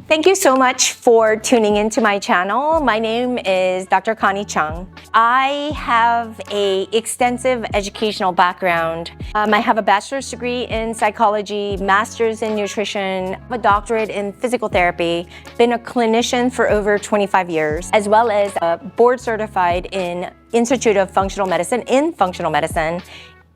Thank you so much for tuning into my channel. My name is Dr. Connie Chung. I have an extensive educational background. I have a bachelor's degree in psychology, master's in nutrition, a doctorate in physical therapy, been a clinician for over 25 years, as well as board certified in Institute of Functional Medicine in functional medicine.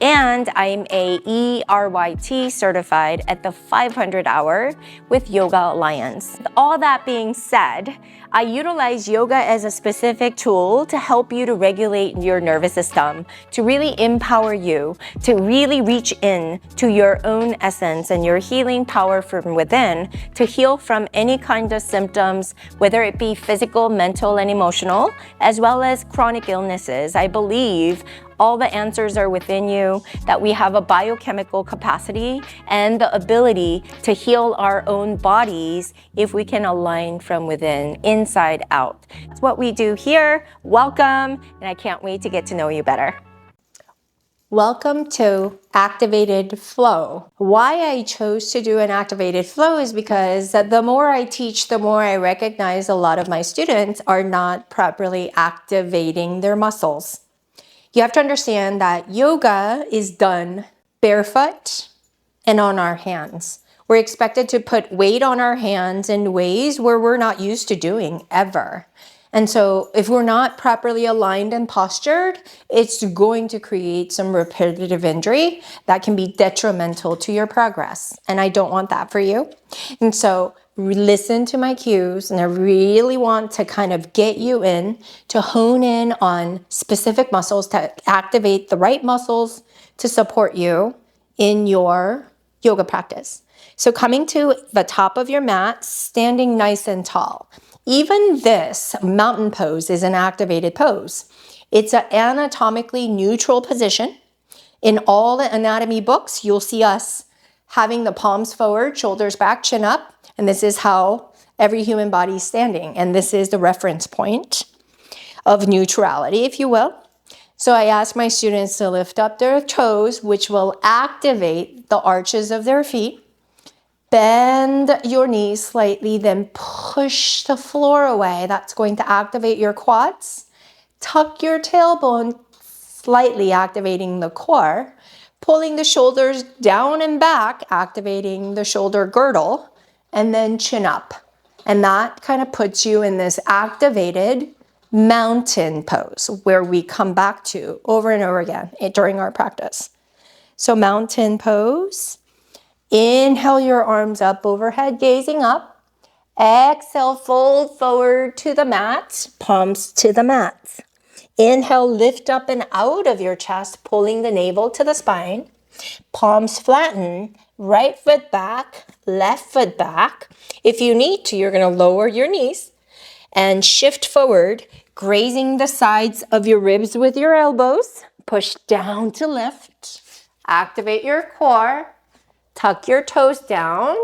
And I'm a ERYT certified at the 500 hour with Yoga Alliance. All that being said, I utilize yoga as a specific tool to help you to regulate your nervous system, to really empower you, to really reach in to your own essence and your healing power from within, to heal from any kind of symptoms, whether it be physical, mental, and emotional, as well as chronic illnesses. I believe all the answers are within you, that we have a biochemical capacity and the ability to heal our own bodies if we can align from within, inside out. That's what we do here. Welcome, and I can't wait to get to know you better. Welcome to Activated Flow. Why I chose to do an activated flow is because the more I teach, the more I recognize a lot of my students are not properly activating their muscles. You have to understand that yoga is done barefoot and on our hands. We're expected to put weight on our hands in ways where we're not used to doing ever. And so if we're not properly aligned and postured, it's going to create some repetitive injury that can be detrimental to your progress. And I don't want that for you. And so listen to my cues, and I really want to kind of get you in to hone in on specific muscles to activate the right muscles to support you in your yoga practice. So coming to the top of your mat, standing nice and tall. Even this mountain pose is an activated pose. It's an anatomically neutral position. In all the anatomy books, you'll see us having the palms forward, shoulders back, chin up. And this is how every human body is standing. And this is the reference point of neutrality, if you will. So I ask my students to lift up their toes, which will activate the arches of their feet. Bend your knees slightly, then push the floor away. That's going to activate your quads. Tuck your tailbone, slightly activating the core. Pulling the shoulders down and back, activating the shoulder girdle. And then chin up. And that kind of puts you in this activated mountain pose where we come back to over and over again during our practice. So mountain pose. Inhale your arms up overhead, gazing up. Exhale, fold forward to the mat, palms to the mat. Inhale, lift up and out of your chest, pulling the navel to the spine. Palms flatten, right foot back, left foot back. If you need to, you're going to lower your knees and shift forward, grazing the sides of your ribs with your elbows. Push down to lift. Activate your core. Tuck your toes down.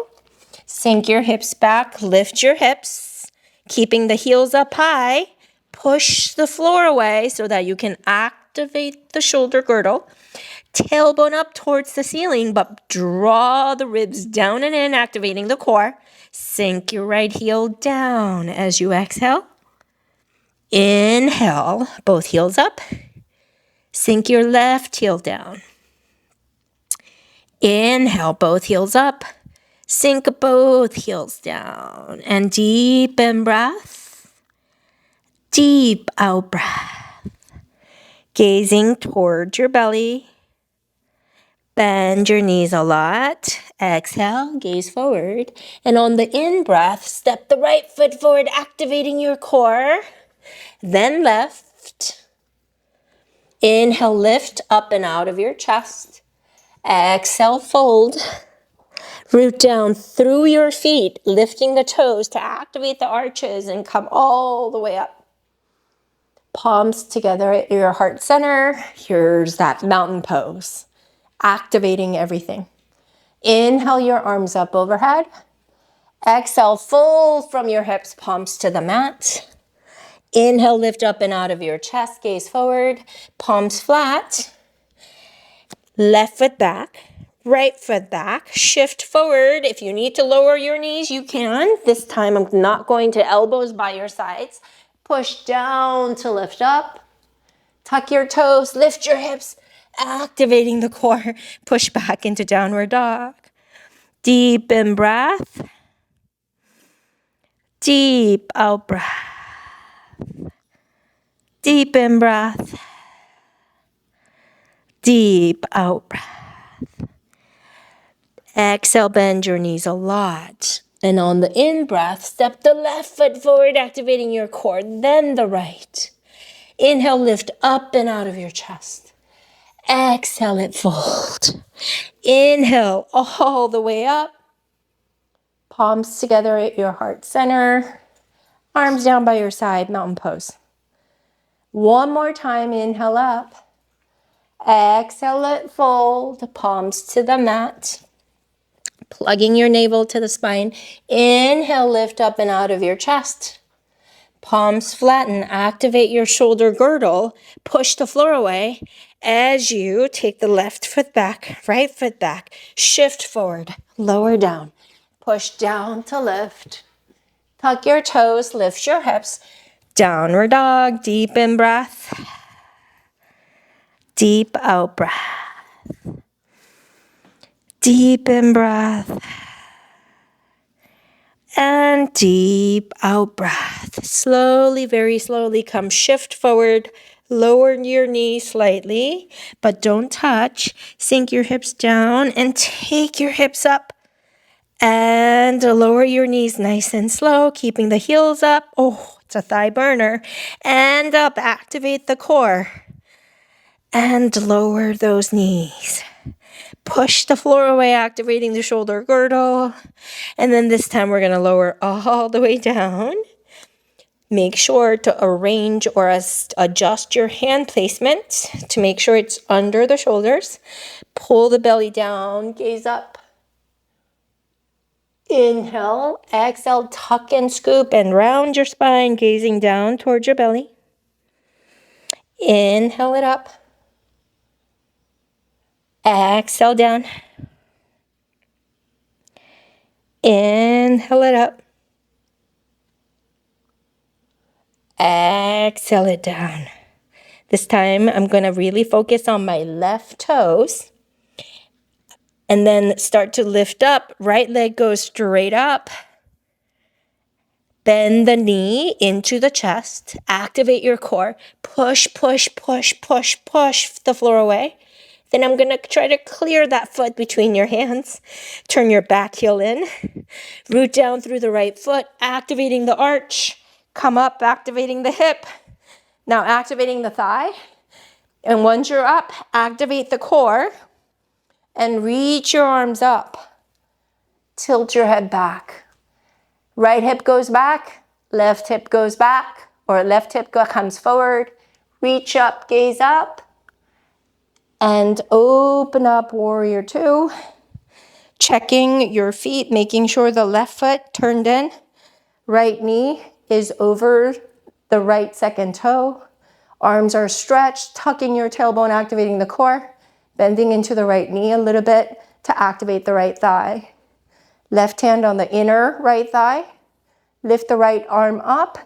Sink your hips back. Lift your hips. Keeping the heels up high. Push the floor away so that you can activate the shoulder girdle. Tailbone up towards the ceiling, but draw the ribs down and in, activating the core. Sink your right heel down as you exhale. Inhale, both heels up. Sink your left heel down. Inhale, both heels up. Sink both heels down. And deep in breath. Deep out breath. Gazing towards your belly. Bend your knees a lot. Exhale, gaze forward. And on the in-breath, step the right foot forward, activating your core. Then left. Inhale, lift up and out of your chest. Exhale, fold. Root down through your feet, lifting the toes to activate the arches and come all the way up. Palms together at your heart center. Here's that mountain pose. Activating everything. Inhale your arms up overhead. Exhale, fold from your hips, palms to the mat. Inhale, lift up and out of your chest, gaze forward, palms flat. Left foot back, right foot back, shift forward. If you need to lower your knees, you can. This time I'm not going to elbows by your sides. Push down to lift up. Tuck your toes, lift your hips, activating the core. Push back into downward dog. Deep in breath. Deep out breath. Deep in breath. Deep out breath. Exhale, bend your knees a lot. And on the in-breath, step the left foot forward, activating your core, then the right. Inhale, lift up and out of your chest. Exhale it, fold. Inhale, all the way up. Palms together at your heart center. Arms down by your side, mountain pose. One more time, inhale up. Exhale it, fold. Palms to the mat. Plugging your navel to the spine. Inhale, lift up and out of your chest. Palms flatten, activate your shoulder girdle. Push the floor away as you take the left foot back, right foot back. Shift forward, lower down. Push down to lift. Tuck your toes, lift your hips. Downward dog, deep in breath. Deep out breath. Deep in breath. And deep out breath. Slowly, very slowly come shift forward. Lower your knees slightly, but don't touch. Sink your hips down and take your hips up. And lower your knees nice and slow, keeping the heels up. Oh, it's a thigh burner. And up, activate the core. And lower those knees. Push the floor away, activating the shoulder girdle. And then this time we're going to lower all the way down. Make sure to arrange or adjust your hand placement to make sure it's under the shoulders. Pull the belly down, gaze up. Inhale, exhale, tuck and scoop and round your spine, gazing down towards your belly. Inhale it up. Exhale down. Inhale it up. Exhale it down. This time I'm going to really focus on my left toes. And then start to lift up. Right leg goes straight up. Bend the knee into the chest. Activate your core. Push, push, push, push, push the floor away. Then I'm going to try to clear that foot between your hands. Turn your back heel in. Root down through the right foot, activating the arch. Come up, activating the hip. Now activating the thigh. And once you're up, activate the core. And reach your arms up. Tilt your head back. Right hip goes back. Left hip goes back. Or left hip comes forward. Reach up, gaze up. And open up, warrior two. Checking your feet, making sure the left foot turned in. Right knee is over the right second toe. Arms are stretched, tucking your tailbone, activating the core. Bending into the right knee a little bit to activate the right thigh. Left hand on the inner right thigh. Lift the right arm up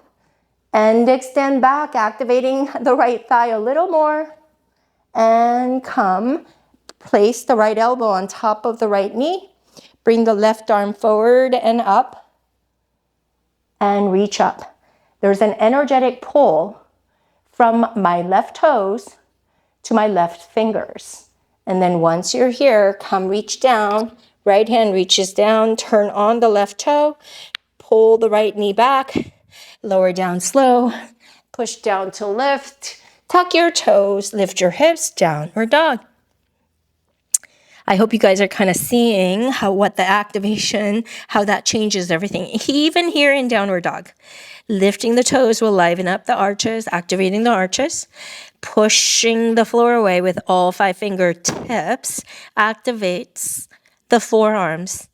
and extend back, activating the right thigh a little more. And come, place the right elbow on top of the right knee. Bring the left arm forward and up. And reach up. There's an energetic pull from my left toes to my left fingers. And then once you're here, come reach down. Right hand reaches down, turn on the left toe. Pull the right knee back. Lower down slow. Push down to lift. Tuck your toes, lift your hips, downward dog. I hope you guys are kind of seeing what the activation, how that changes everything. Even here in downward dog, lifting the toes will liven up the arches, activating the arches. Pushing the floor away with all 5 fingertips activates the forearms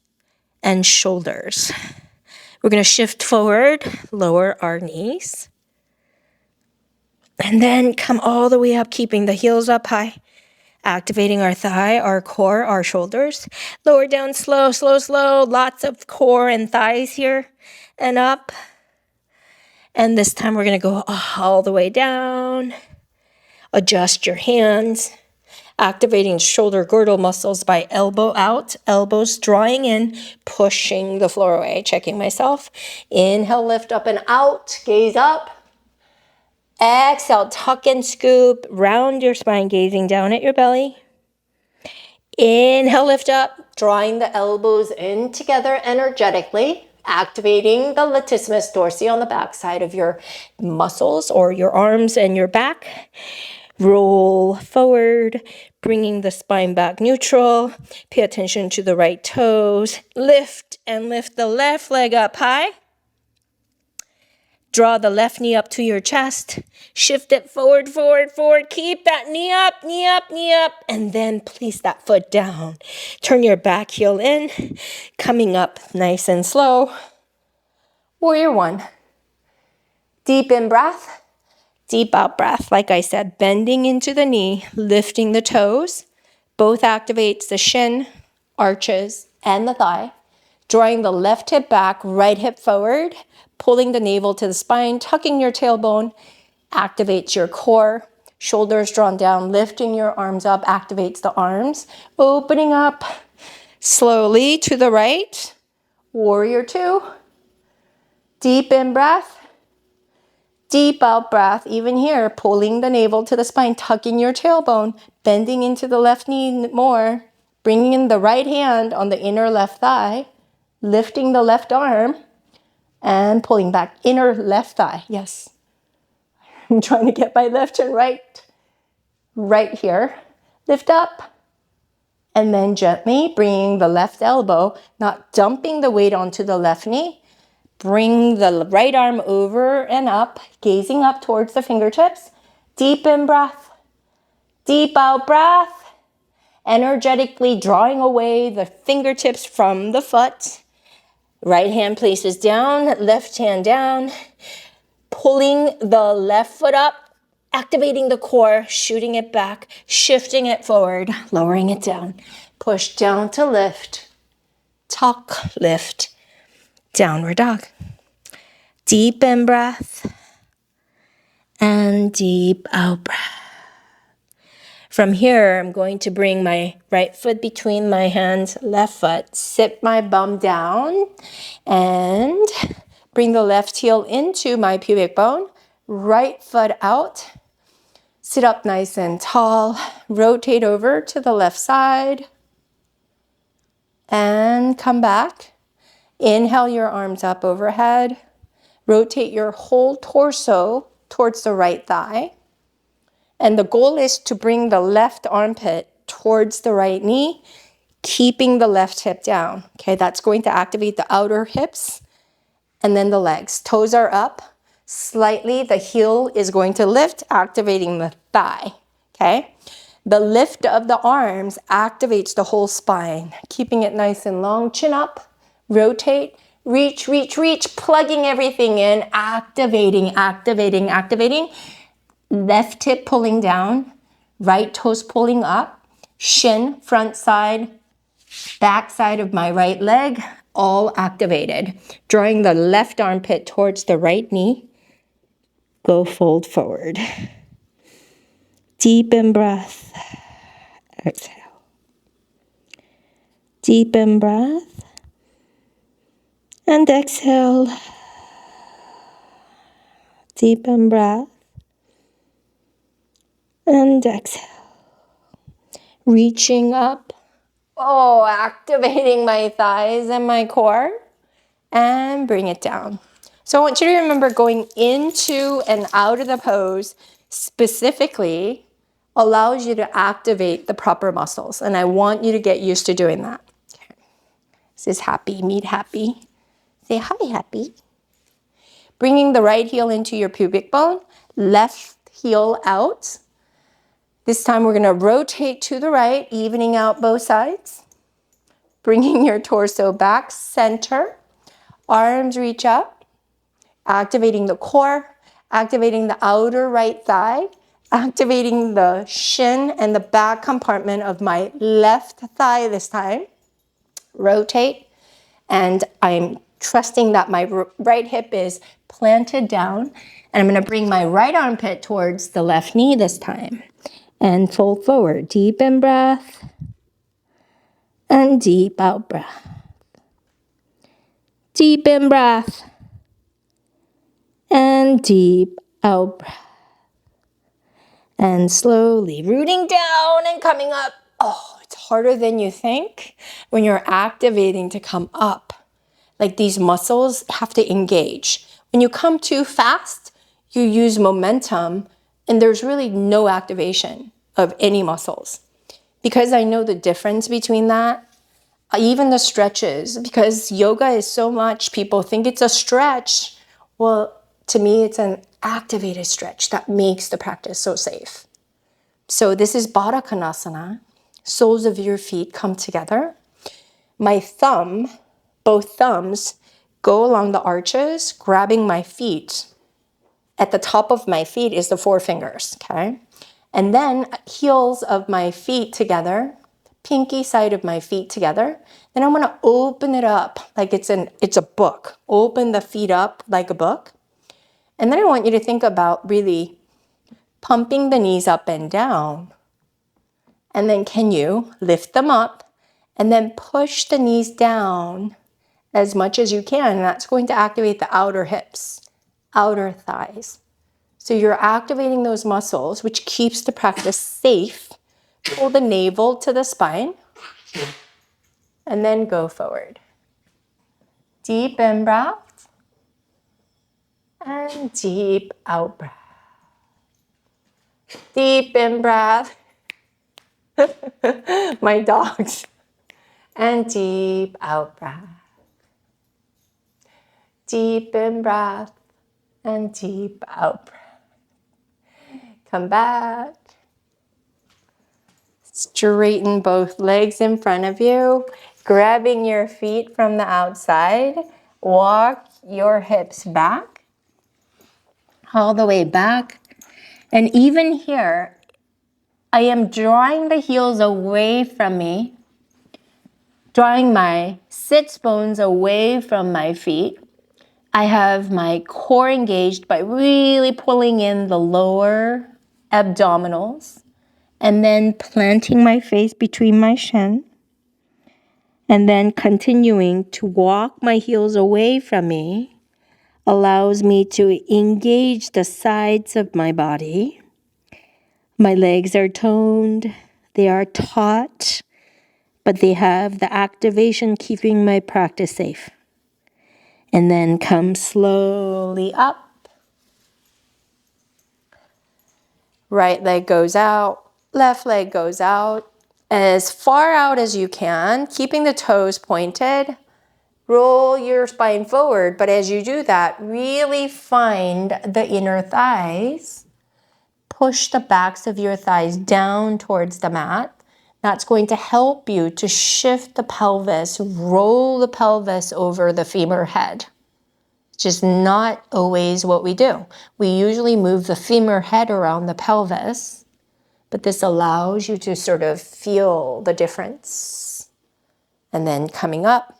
and shoulders. We're going to shift forward, lower our knees. And then come all the way up, keeping the heels up high. activating our thigh, our core, our shoulders. Lower down slow, slow, slow. Lots of core and thighs here and up. And this time we're going to go all the way down. Adjust your hands. Activating shoulder girdle muscles by elbow out, elbows drawing in, pushing the floor away. Checking myself. Inhale, lift up and out. Gaze up. Exhale, tuck and scoop. Round your spine, gazing down at your belly. Inhale, lift up. Drawing the elbows in together energetically. Activating the latissimus dorsi on the back side of your muscles or your arms and your back. Roll forward, bringing the spine back neutral. Pay attention to the right toes. Lift and lift the left leg up high. Draw the left knee up to your chest. Shift it forward, forward, forward. Keep that knee up, knee up, knee up. And then place that foot down. Turn your back heel in. Coming up nice and slow. Warrior one. Deep in breath. Deep out breath, like I said, bending into the knee, lifting the toes. Both activates the shin, arches, and the thigh. Drawing the left hip back, right hip forward, pulling the navel to the spine, tucking your tailbone, activates your core. Shoulders drawn down, lifting your arms up, activates the arms. Opening up slowly to the right. Warrior two. Deep in breath. Deep out breath, even here, pulling the navel to the spine, tucking your tailbone, bending into the left knee more, bringing in the right hand on the inner left thigh, lifting the left arm, and pulling back. Inner left thigh, yes. I'm trying to get my left and right here. Lift up, and then gently bringing the left elbow, not dumping the weight onto the left knee. Bring the right arm over and up, gazing up towards the fingertips. Deep in breath, deep out breath. Energetically drawing away the fingertips from the foot. Right hand places down, left hand down. Pulling the left foot up, activating the core, shooting it back, shifting it forward, lowering it down. Push down to lift, tuck, lift. Downward dog. Deep in breath and deep out breath. From here, I'm going to bring my right foot between my hands, left foot, sit my bum down and bring the left heel into my pubic bone, right foot out. Sit up nice and tall, rotate over to the left side and come back. Inhale your arms up overhead. Rotate your whole torso towards the right thigh. And the goal is to bring the left armpit towards the right knee, keeping the left hip down. Okay, that's going to activate the outer hips and then the legs. Toes are up. Slightly, the heel is going to lift, activating the thigh. Okay, the lift of the arms activates the whole spine, keeping it nice and long. Chin up. Rotate, reach, reach, reach, plugging everything in, activating, activating, activating. Left hip pulling down, right toes pulling up, shin, front side, back side of my right leg, all activated. Drawing the left armpit towards the right knee, go fold forward. Deep in breath, exhale. Deep in breath. And exhale. Deep in breath. And exhale. Reaching up. Oh, activating my thighs and my core. And bring it down. So I want you to remember going into and out of the pose specifically allows you to activate the proper muscles. And I want you to get used to doing that. Okay. This is happy, meet happy. Say hi, happy. Bringing the right heel into your pubic bone, left heel out. This time we're going to rotate to the right, evening out both sides. Bringing your torso back, center. Arms reach up. Activating the core, activating the outer right thigh. activating the shin and the back compartment of my left thigh this time. Rotate, and I'm trusting that my right hip is planted down, and I'm going to bring my right armpit towards the left knee this time and fold forward. Deep in breath and deep out breath. Deep in breath and deep out breath. And slowly rooting down and coming up. Oh, it's harder than you think when you're activating to come up. Like these muscles have to engage. When you come too fast, you use momentum and there's really no activation of any muscles. Because I know the difference between that, even the stretches, because yoga is so much, people think it's a stretch. Well, to me, it's an activated stretch that makes the practice so safe. So this is Baddha Konasana. Soles of your feet come together. My thumb, both thumbs, go along the arches, grabbing my feet. At the top of my feet is the forefingers, okay? And then heels of my feet together, pinky side of my feet together. Then I'm gonna open it up like it's a book. Open the feet up like a book. And then I want you to think about really pumping the knees up and down. And then can you lift them up and then push the knees down as much as you can. And that's going to activate the outer hips, outer thighs. So you're activating those muscles, which keeps the practice safe. Pull the navel to the spine and then go forward. Deep in breath and deep out breath. Deep in breath. My dogs. And deep out breath. Deep in breath and deep out breath. Come back. Straighten both legs in front of you, grabbing your feet from the outside. Walk your hips back, all the way back. And even here, I am drawing the heels away from me, drawing my sits bones away from my feet. I have my core engaged by really pulling in the lower abdominals and then planting my face between my shin and then continuing to walk my heels away from me allows me to engage the sides of my body. My legs are toned, they are taut, but they have the activation keeping my practice safe. And then come slowly up. Right leg goes out, left leg goes out. As far out as you can, keeping the toes pointed. Roll your spine forward, but as you do that, really find the inner thighs. Push the backs of your thighs down towards the mat. That's going to help you to shift the pelvis, roll the pelvis over the femur head. It's just not always what we do. We usually move the femur head around the pelvis, but this allows you to sort of feel the difference. And then coming up,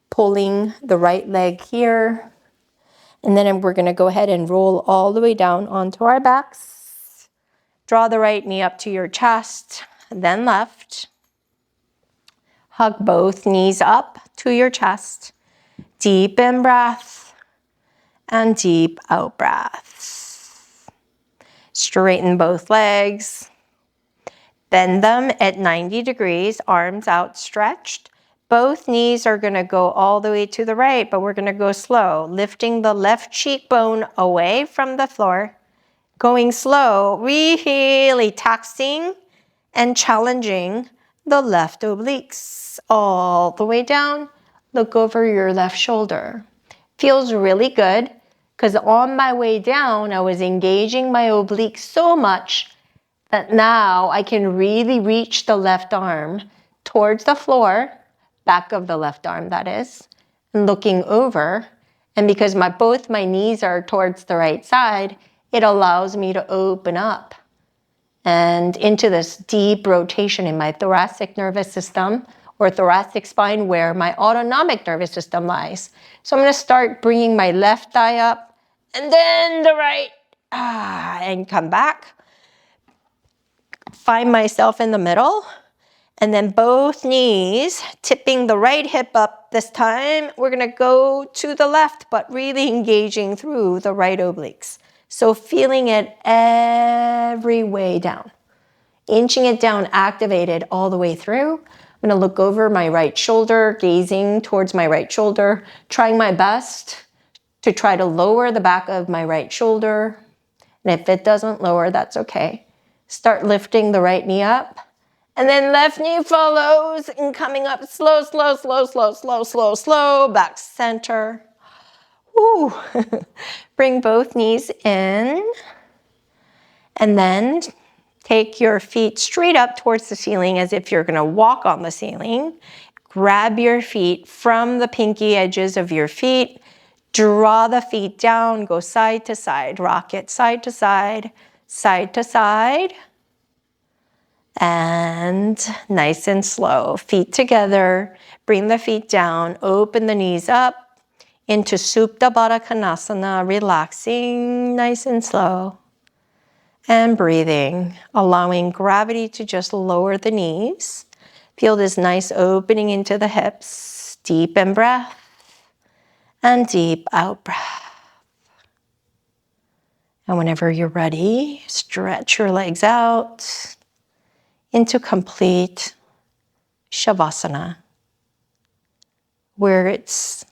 pulling the right leg here, and then we're going to go ahead and roll all the way down onto our backs. Draw the right knee up to your chest, then left. Hug both knees up to your chest. Deep in breath and deep out breath. Straighten both legs. Bend them at 90 degrees, arms outstretched. Both knees are going to go all the way to the right, but we're going to go slow, lifting the left cheekbone away from the floor. Going slow, really taxing and challenging the left obliques all the way down. Look over your left shoulder. Feels really good because on my way down, I was engaging my obliques so much that now I can really reach the left arm towards the floor, back of the left arm that is, and looking over. And because both my knees are towards the right side, It allows me to open up and into this deep rotation in my thoracic nervous system or thoracic spine where my autonomic nervous system lies. So I'm going to start bringing my left thigh up and then the right, and come back. Find myself in the middle. And then both knees, tipping the right hip up this time. We're gonna go to the left, but really engaging through the right obliques. So feeling it every way down. Inching it down, activated all the way through. I'm gonna look over my right shoulder, gazing towards my right shoulder, trying my best to try to lower the back of my right shoulder. And if it doesn't lower, that's okay. Start lifting the right knee up. And then left knee follows and coming up slow, slow, slow, slow, slow, slow, slow, back center. Woo. Bring both knees in. And then take your feet straight up towards the ceiling as if you're gonna walk on the ceiling. Grab your feet from the pinky edges of your feet. Draw the feet down, go side to side. Rock it side to side, side to side. And nice and slow, feet together, bring the feet down, open the knees up into Supta Baddha Konasana, relaxing nice and slow. And breathing, allowing gravity to just lower the knees. Feel this nice opening into the hips, deep in breath and deep out breath. And whenever you're ready, stretch your legs out into complete Shavasana, where it's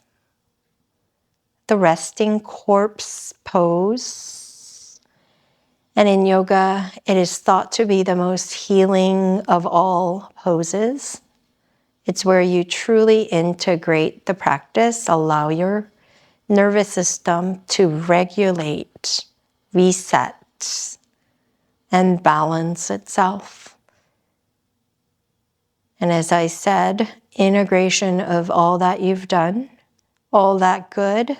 the resting corpse pose. And in yoga, it is thought to be the most healing of all poses. It's where you truly integrate the practice, allow your nervous system to regulate, reset, and balance itself. And as I said, integration of all that you've done, all that good.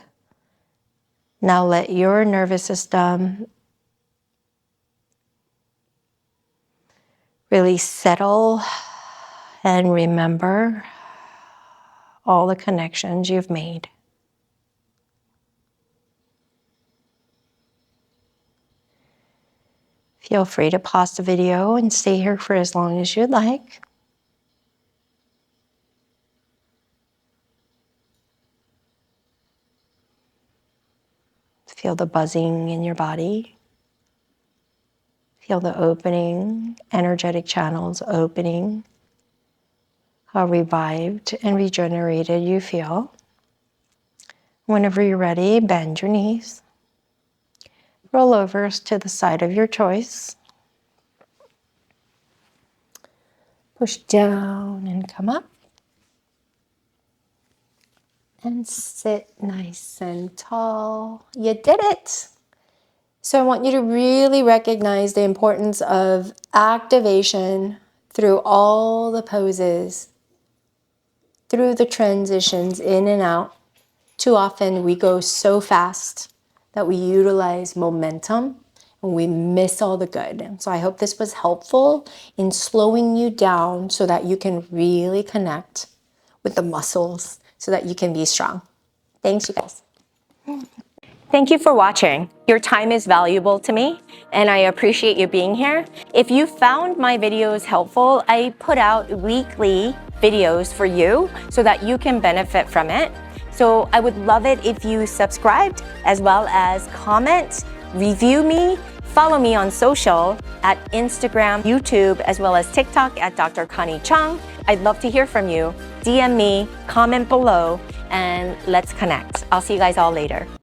Now let your nervous system really settle and remember all the connections you've made. Feel free to pause the video and stay here for as long as you'd like. Feel the buzzing in your body. Feel the opening, energetic channels opening. How revived and regenerated you feel. Whenever you're ready, bend your knees. Roll over to the side of your choice. Push down and come up. And sit nice and tall. You did it! So I want you to really recognize the importance of activation through all the poses, through the transitions in and out. Too often we go so fast that we utilize momentum and we miss all the good. So I hope this was helpful in slowing you down so that you can really connect with the muscles so that you can be strong. Thanks, you guys. Thank you for watching. Your time is valuable to me, and I appreciate you being here. If you found my videos helpful, I put out weekly videos for you so that you can benefit from it. So I would love it if you subscribed, as well as comment, review me, follow me on social at Instagram, YouTube, as well as TikTok at Dr. Connie Chung. I'd love to hear from you. DM me, comment below, and let's connect. I'll see you guys all later.